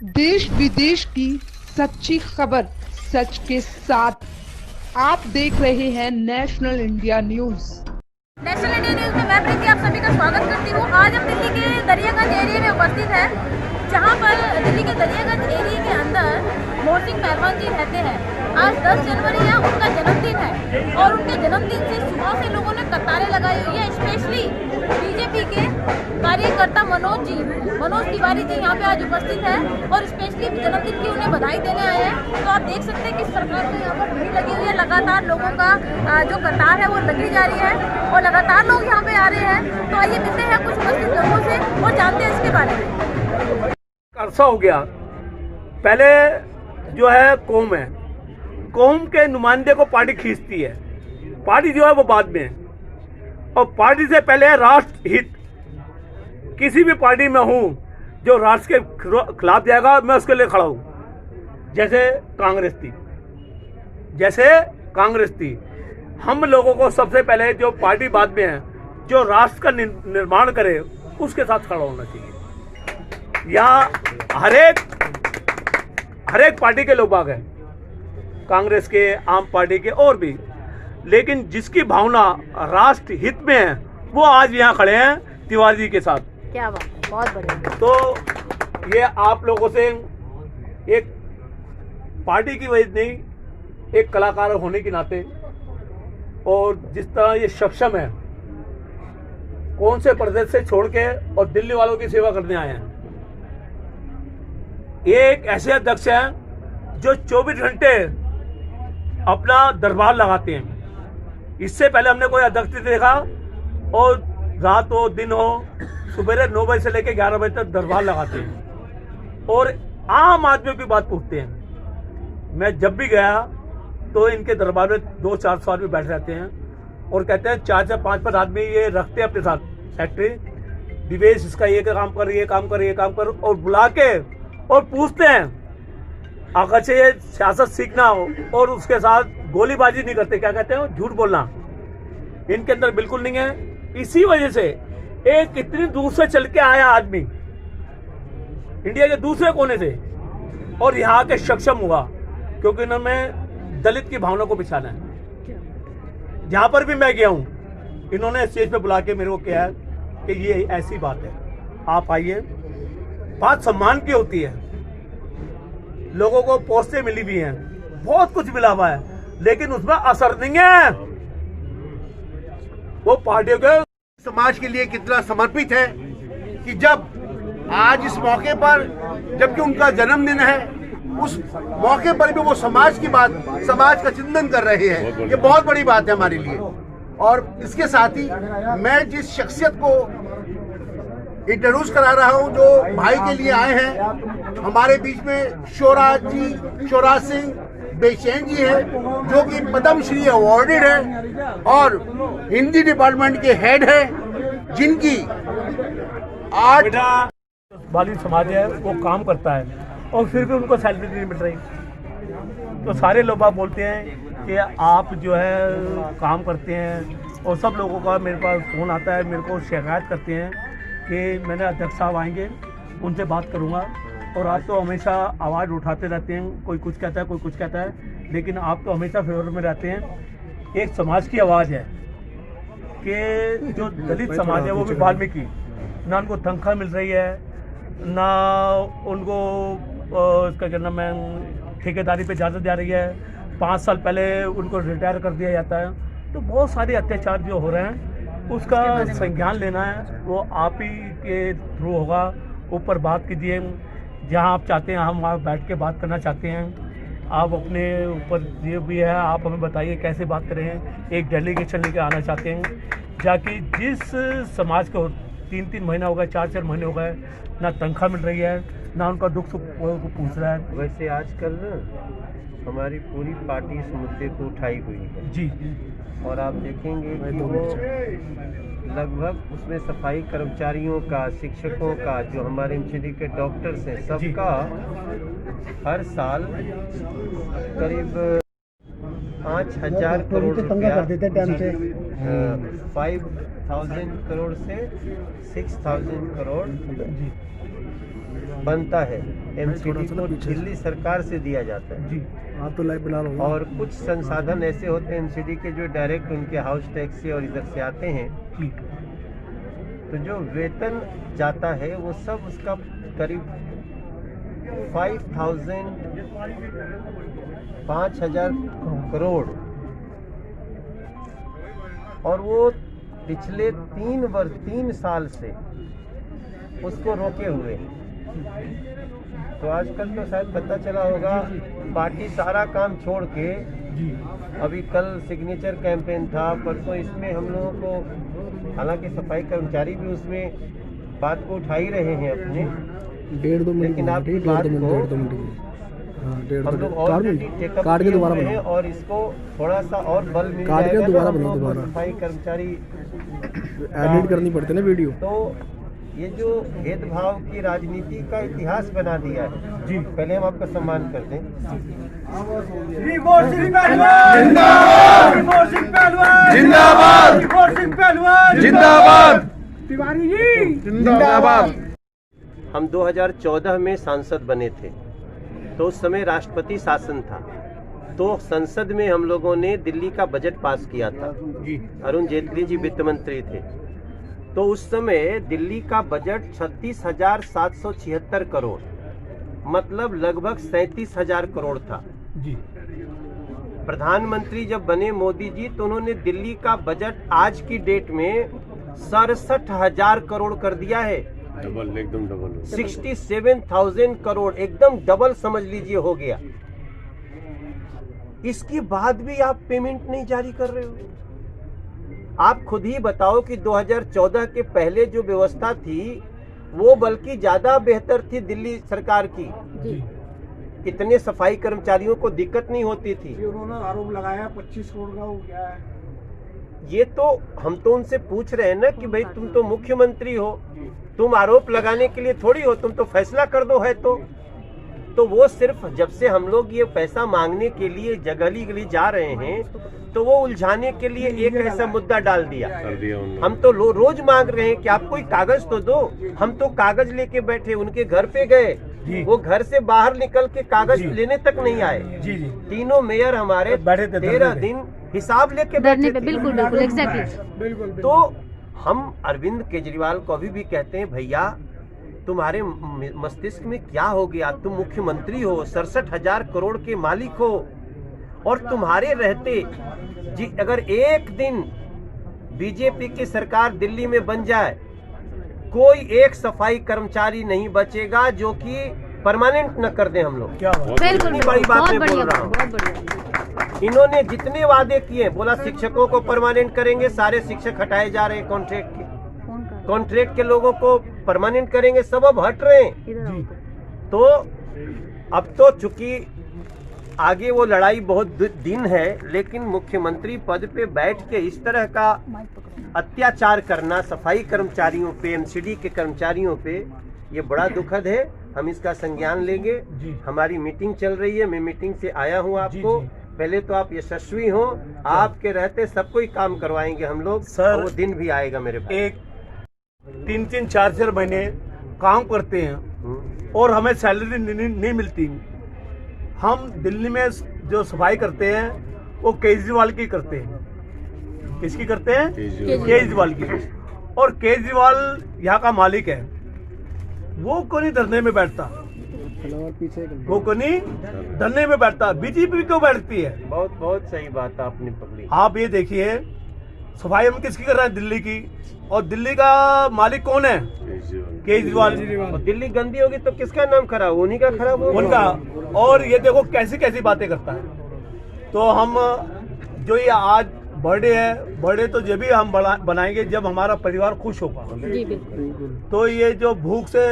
देश विदेश की सच्ची खबर सच के साथ आप देख रहे हैं national India news. National India news में मैं प्रीति आप सभी का स्वागत करती हूँ। आज हम दिल्ली के दरियागंज एरिया में उपस्थित हैं, जहाँ पर दिल्ली के दरियागंज एरिया के अंदर मोहन सिंह पहलवान जी रहते हैं। आज 10 जनवरी है, उनका जन्मदिन है और उनके जन्मदिन से सुबह से लोगों ने कतारें लगाई हुई है। स्पेशली बीजेपी के कार्यकर्ता मनोज तिवारी जी यहाँ पे आज उपस्थित है और स्पेशली जन्मदिन की उन्हें बधाई देने आए हैं। तो आप देख सकते हैं किस प्रकार से यहाँ पर भीड़ लगी हुई है। लगातार लोगों का जो कतार है वो लगी जा रही है और लगातार लोग यहाँ पे आ रहे हैं। तो आइए मिलते हैं कुछ उपस्थित लोगों से और जानते हैं इसके बारे में। अरसा हो गया, पहले जो है कौम है, कौम के नुमाइंदे को पार्टी खींचती है, पार्टी जो है वो बाद में है और पार्टी से पहले है राष्ट्र हित। किसी भी पार्टी में हूँ जो राष्ट्र के खिलाफ जाएगा मैं उसके लिए खड़ा हूँ। जैसे कांग्रेस थी, हम लोगों को सबसे पहले जो पार्टी बाद में है जो राष्ट्र का निर्माण करे उसके साथ खड़ा होना चाहिए। यहाँ हर एक पार्टी के लोग बाग हैं, कांग्रेस के, आम पार्टी के और भी, लेकिन जिसकी भावना राष्ट्र हित में है वो आज यहाँ खड़े हैं तिवारी जी के साथ। क्या बात है, बहुत बढ़िया। तो ये आप लोगों से एक पार्टी की वजह नहीं, एक कलाकार होने के नाते और जिस तरह ये सक्षम है, कौन से प्रदेश से छोड़ के और दिल्ली वालों की सेवा करने आए हैं। एक ऐसे अध्यक्ष हैं जो 24 घंटे अपना दरबार लगाते हैं। इससे पहले हमने कोई अध्यक्ष नहीं देखा और रात हो दिन हो सुबह 9 बजे से लेकर 11 बजे तक दरबार लगाते हैं और आम आदमियों की बात पूछते हैं। मैं जब भी गया तो इनके दरबार में 200-400 आदमी बैठ रहते हैं और कहते हैं 4-5 आदमी ये रखते हैं अपने साथ, सेक्रेटरी दिवेश इसका ये काम कर, ये काम कर, ये काम कर, और बुला के और पूछते हैं। अगर से ये सियासत सीखना हो और उसके साथ गोलीबाजी नहीं करते, क्या कहते हैं, झूठ बोलना इनके अंदर बिल्कुल नहीं है। इसी वजह से एक इतनी दूर से चल के आया आदमी इंडिया के दूसरे कोने से और यहाँ के सक्षम हुआ, क्योंकि इन्होंने दलित की भावना को बिछाना है। जहां पर भी मैं गया हूं इन्होंने स्टेज पे बुला के मेरे को कहा कि ये ऐसी बात है, आप आइए। बात सम्मान की होती है, लोगों को पोस्टें मिली भी हैं, बहुत कुछ मिला हुआ है, लेकिन उसमें असर नहीं है। वो पार्टियों के समाज के लिए कितना समर्पित है कि जब आज इस मौके पर, जबकि उनका जन्मदिन है, उस मौके पर भी वो समाज की बात, समाज का चिंतन कर रहे हैं। ये बहुत बड़ी बात है हमारे लिए। और इसके साथ ही मैं जिस शख्सियत को इंट्रोड्यूस करा रहा हूं, जो भाई के लिए आए हैं, हमारे बीच में शोराज सिंह बेचैन जी है, जो कि पद्मश्री अवार्डेड है और हिंदी डिपार्टमेंट के हेड है, जिनकी 8 बालिन समाज है वो काम करता है और फिर भी उनको सैलरी नहीं मिल रही। तो सारे लोग आप बोलते हैं कि आप जो है काम करते हैं और सब लोगों का मेरे पास फ़ोन आता है, मेरे को शिकायत करते हैं कि मैंने अध्यक्ष साहब आएंगे, उनसे बात करूंगा। और आप तो हमेशा आवाज़ उठाते रहते हैं, कोई कुछ कहता है, कोई कुछ कहता है, लेकिन आप तो हमेशा फेवर में रहते हैं। एक समाज की आवाज़ है कि जो दलित समाज है वो भी वाल्मीकि, ना उनको तनख्वाह मिल रही है, ना उनको इसका क्या नाम है ठेकेदारी पे इजाज़त दे रही है। 5 साल पहले उनको रिटायर कर दिया जाता है। तो बहुत सारे अत्याचार जो हो रहे हैं उसका संज्ञान लेना है, वो आप ही के थ्रू होगा। ऊपर बात कीजिए, जहाँ आप चाहते हैं हम वहाँ बैठ के बात करना चाहते हैं। आप अपने ऊपर जो भी है आप हमें बताइए कैसे बात करें। एक डेलीगेशन लेके आना चाहते हैं, जाकि जिस समाज को 3-3 महीना हो गए, 4-4 महीने हो गए, ना तनख्वाह मिल रही है, ना उनका दुख सुख को पूछ रहा है। वैसे आजकल ना हमारी पूरी पार्टी इस मुद्दे को उठाई हुई है जी, और आप देखेंगे कि वो लगभग उसमें सफाई कर्मचारियों का, शिक्षकों का, जो हमारे एमसीडी के डॉक्टर्स हैं, सबका हर साल करीब 5,000 करोड़ रुपया कर देते टाइम से 5,000 करोड़ से 6,000 करोड़ बनता है एमसीडी को दिल्ली सरकार से दिया जाता है जी। आप तो लाइव बना रहे हो। और कुछ संसाधन ऐसे होते हैं एमसीडी के जो डायरेक्ट उनके हाउस टैक्स से और इधर से आते हैं। तो जो वेतन जाता है वो सब उसका करीब 5,000 करोड़, और वो पिछले 3 साल से उसको रोके हुए हैं। तो आजकल तो शायद पता चला होगा, पार्टी सारा काम छोड़ के अभी कल सिग्नेचर कैंपेन था, परसों इसमें हम लोगों को, हालांकि सफाई कर्मचारी भी उसमें बात को उठा ही रहे हैं अपने, 1.5-2 मिनट, लेकिन आपकी बात को हम लोग ऑलरेडी टेकअप काट के दोबारा हैं बनाओ। और इसको थोड़ा सा और बल मिल काट के जाएगा दोबारा तो हम बनाओ, लोग दोबारा। सफाई कर्मचारी एडिट करनी पड़ती है ना वीडियो। तो ये जो भेदभाव की राजनीति का इतिहास बना दिया है जी, पहले हम आपका सम्मान करते हैं। जिंदाबाद तिवारी जी जिंदाबाद। हम 2014 में सांसद बने थे, तो उस समय राष्ट्रपति शासन था, तो संसद में हम लोगों ने दिल्ली का बजट पास किया था। अरुण जेटली जी वित्त मंत्री थे, तो उस समय दिल्ली का बजट 36,776 करोड़, मतलब लगभग 37,000 करोड़ था जी। प्रधानमंत्री जब बने मोदी जी, तो उन्होंने दिल्ली का बजट आज की डेट में 67,000 करोड़ कर दिया है। डबल, एकदम डबल। 67,000 करोड़, एकदम डबल समझ लीजिए हो गया। इसके बाद भी आप पेमेंट नहीं जारी कर रहे हो। आप खुद ही बताओ कि 2014 के पहले जो व्यवस्था थी वो बल्कि ज्यादा बेहतर थी दिल्ली सरकार की। इतने सफाई कर्मचारियों को दिक्कत नहीं होती थी। उन्होंने आरोप लगाया 25 करोड़ का हो गया है। ये तो हम तो उनसे पूछ रहे हैं ना कि भाई तुम तो मुख्यमंत्री हो, तुम आरोप लगाने के लिए थोड़ी हो, तुम तो फैसला कर दो है। तो वो सिर्फ जब से हम लोग ये पैसा मांगने के लिए गली गली जा रहे हैं, तो वो उलझाने के लिए एक ऐसा मुद्दा डाल दिया। हम तो रोज मांग रहे हैं कि आप कोई कागज तो दो। हम तो कागज लेके बैठे, उनके घर पे गए, वो घर से बाहर निकल के कागज लेने तक नहीं आए। तीनों मेयर हमारे 13 दिन हिसाब लेके बैठे थे। बिल्कुल एग्जैक्टली। तो हम अरविंद केजरीवाल को अभी भी कहते हैं, भैया तुम्हारे मस्तिष्क में क्या हो गया? तुम मुख्यमंत्री हो, 67,000 करोड़ के मालिक हो, और तुम्हारे रहते जी अगर एक दिन बीजेपी की सरकार दिल्ली में बन जाए, कोई एक सफाई कर्मचारी नहीं बचेगा जो कि परमानेंट न कर दें हम लोग। क्या बिल्कुल बड़ी बात मैं बोल रहा हूँ। बहुत बढ़िया। इन्होंने जितने वादे किए, बोला शिक्षकों को परमानेंट करेंगे, सारे शिक्षक हटाए जा रहे हैं कॉन्ट्रैक्ट के, कॉन्ट्रैक्ट के लोगों को परमानेंट करेंगे, सब अब हट रहे हैं। तो अब तो चूंकि आगे वो लड़ाई बहुत दिन है, लेकिन मुख्यमंत्री पद पे बैठ के इस तरह का अत्याचार करना सफाई कर्मचारियों पे, एमसीडी के कर्मचारियों पे, ये बड़ा दुखद है। हम इसका संज्ञान लेंगे। हमारी मीटिंग चल रही है, मैं मीटिंग से आया हूँ आपको। पहले तो आप यशस्वी हो, आपके रहते सब कोई काम करवाएंगे हम लोग सर। वो दिन भी आएगा मेरे पास। एक 3-3, 4-4 महीने काम करते हैं और हमें सैलरी नहीं मिलती। हम दिल्ली में जो सफाई करते हैं वो केजरीवाल की करते हैं। किसकी करते हैं? केजरीवाल की। और केजरीवाल यहाँ का मालिक है, वो क्यों नहीं धरने में बैठता? वो क्यों नहीं धरने में बैठता? बीजेपी क्यों बैठती है? बहुत सही बात आपने पकड़ी। आप ये देखिए, सफाई हम किसकी कर रहे हैं? दिल्ली की। और दिल्ली का मालिक कौन है? केजरीवाल। दिल्ली गंदी होगी तो किसका नाम खराब? उन्हीं का खराब होगा, उनका। और ये देखो कैसी कैसी बातें करता है। तो हम जो ये आज बर्थडे है, बर्थडे तो जब भी हम बनाएंगे जब हमारा परिवार खुश होगा। जी बिल्कुल। तो ये जो भूख से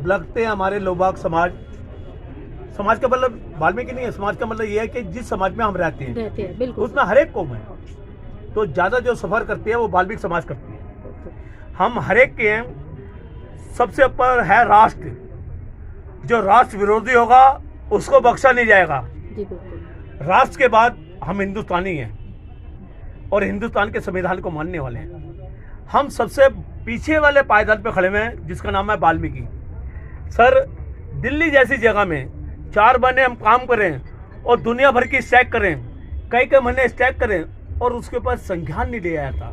लगते हैं हमारे लोग समाज का मतलब वाल्मीकि नहीं है, समाज का मतलब ये है कि जिस समाज में हम रहते हैं बिल्कुल, उसमें हर एक कौम है। तो ज्यादा जो सफर करती है वो वाल्मीकि समाज करती है। हम हर एक के हैं। सबसे ऊपर है राष्ट्र। जो राष्ट्र विरोधी होगा उसको बख्शा नहीं जाएगा। जी बिल्कुल। राष्ट्र के बाद हम हिंदुस्तानी हैं और हिंदुस्तान के संविधान को मानने वाले हैं। हम सबसे पीछे वाले पायदान पे खड़े हुए हैं जिसका नाम है वाल्मीकि। सर, दिल्ली जैसी जगह में 4 महीने हम काम करें और दुनिया भर की स्टैक करें, कई महीने स्टैक करें और उसके ऊपर संज्ञान नहीं लिया जाता।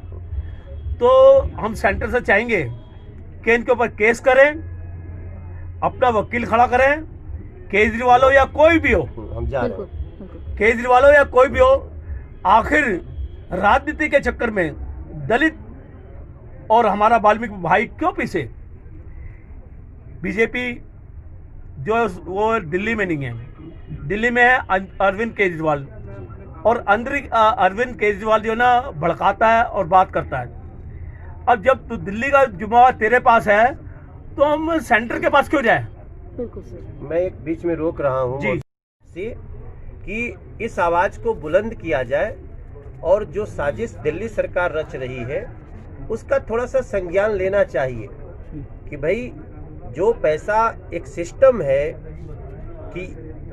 तो हम सेंटर से चाहेंगे कि इनके ऊपर केस करें, अपना वकील खड़ा करें, केजरीवाल हो या कोई भी हो, हम जा रहे हैं। केजरीवाल हो या कोई भी हो। आखिर राजनीति के चक्कर में दलित और हमारा वाल्मीकि भाई क्यों पीछे? बीजेपी जो वो दिल्ली में नहीं है, दिल्ली में है अरविंद केजरीवाल, और अरविंद केजरीवाल जो ना भड़काता है और बात करता है। अब जब तो दिल्ली का जुम्मा तेरे पास है तो हम सेंटर के पास क्यों जाए? बिल्कुल सर। मैं एक बीच में रोक रहा हूँ जी। से कि इस आवाज को बुलंद किया जाए और जो साजिश दिल्ली सरकार रच रही है उसका थोड़ा सा संज्ञान लेना चाहिए कि भाई जो पैसा एक सिस्टम है कि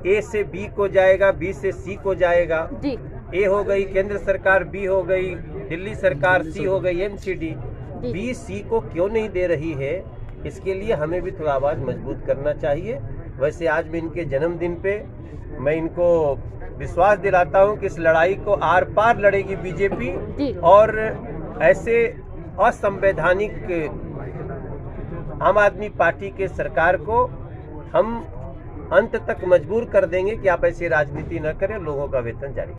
ए से बी को जाएगा, बी से सी को जाएगा, जी ए हो गई केंद्र सरकार, बी हो गई दिल्ली सरकार, सी हो गई एमसीडी, बी सी को क्यों नहीं दे रही है? इसके लिए हमें भी थोड़ा आवाज मजबूत करना चाहिए। वैसे आज मैं इनके जन्मदिन पे मैं इनको विश्वास दिलाता हूं कि इस लड़ाई को आर पार लड़ेगी बीजेपी, और ऐसे असंवैधानिक आम आदमी पार्टी के सरकार को हम अंत तक मजबूर कर देंगे कि आप ऐसी राजनीति न करें, लोगों का वेतन जारी